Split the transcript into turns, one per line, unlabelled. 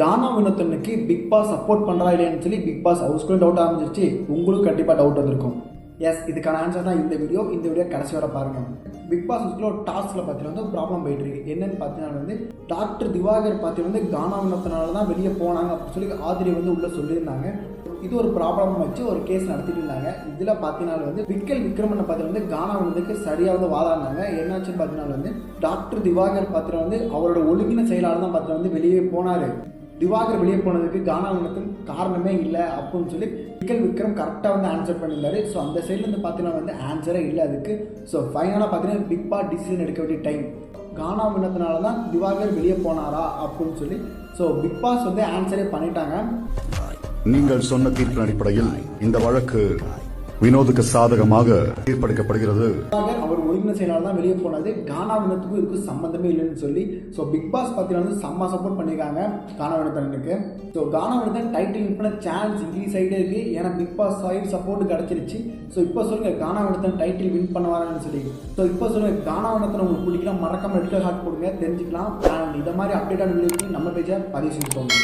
கானா வினோத்தனுக்கு big pass support பண்ணுறா இல்லையான்னு சொல்லி பிக் பாஸ் ஹவுஸ்க்குள்ளே டவுட் ஆரம்பிச்சிருச்சு. உங்களுக்கு கண்டிப்பாக டவுட் வந்திருக்கும். எஸ், இதுக்கான ஆன்சர் தான் இந்த வீடியோ கடைசி வர பாருங்கள். பிக் பாஸ் ஹவுஸ்க்குள்ள ஒரு டாஸ்கில் பார்த்தீங்கன்னா ஒரு ப்ராப்ளம் போயிட்டு இருக்கு. என்னன்னு பார்த்தீங்கன்னா டாக்டர் திவாகர் பார்த்தீங்கன்னா கானா வினோத்தனால தான் வெளியே போனாங்க அப்படின்னு சொல்லி ஆதிரி உள்ளே சொல்லியிருந்தாங்க. இது ஒரு ப்ராப்ளம் வச்சு ஒரு கேஸ் நடத்திட்டு இருந்தாங்க. இதில் பார்த்தீங்கன்னா விக்கல் விக்ரமனை பார்த்தீங்கன்னா கானா வினோத்துக்கு சரியாக வாதாடினாங்க. என்னாச்சுன்னு பார்த்தீங்கன்னா டாக்டர் திவாகர் பார்த்தீங்கன்னா அவரோட ஒழுங்கின செயலாளர் தான் பார்த்தீங்கன்னா வெளியே போனார். திவாகர் வெளியே போனதுக்கு கானா வினோத்தின் காரணமே இல்லை அப்படின்னு சொல்லி விக்கல் விக்ரம் கரெக்டாக ஆன்சர் பண்ணியிருந்தாரு. ஸோ அந்த சைட்லேருந்து பார்த்தீங்கன்னா ஆன்சரே இல்லை அதுக்கு. ஸோ ஃபைனலாக பார்த்தீங்கன்னா பிக் பாஸ் டிசிஷன் எடுக்க வேண்டிய டைம். கானா வினோத்தினால தான் திவாகர் வெளியே போனாரா அப்படின்னு சொல்லி ஸோ பிக் பாஸ் ஆன்சரே பண்ணிட்டாங்க.
நீங்கள் சொன்ன தீர்ப்பின் அடிப்படையில் இந்த வழக்கு வினோதுக்கு சாதகமாக தீர்ப்பளிக்கப்படுகிறது.
அவர் ஒழுங்கின செயலாளர் தான் வெளியே போனது. கானா வினோத்துக்கும் இதுக்கு சம்பந்தமே இல்லைன்னு சொல்லி ஸோ பிக் பாஸ் பார்த்தீங்கன்னா செம்ம சப்போர்ட் பண்ணியிருக்காங்க கானா வினோத்தனுக்கு. ஸோ கானா வினோத்தன் டைட்டில் வின் பண்ண சான்ஸ் இன்க்ரீஸ் ஆகிட்டே இருக்கு. ஏன்னா பிக் பாஸ் சைடு சப்போர்ட் கிடச்சிருச்சு. ஸோ இப்போ சொல்லுங்க கானா வினோத்தன் டைட்டில் வின் பண்ணுவாங்கன்னு சொல்லி. ஸோ இப்போ சொல்லுங்க கானா வினோத்தன் உங்களுக்கு பிடிக்கலாம், மறக்காம ரெட் கலர் ஹார்ட் போடுங்க, தெரிஞ்சுக்கலாம். இதை மாதிரி அப்டேட்டான வீடியோக்கு நம்ம பேஜை பதிவு செஞ்சுக்கோங்க.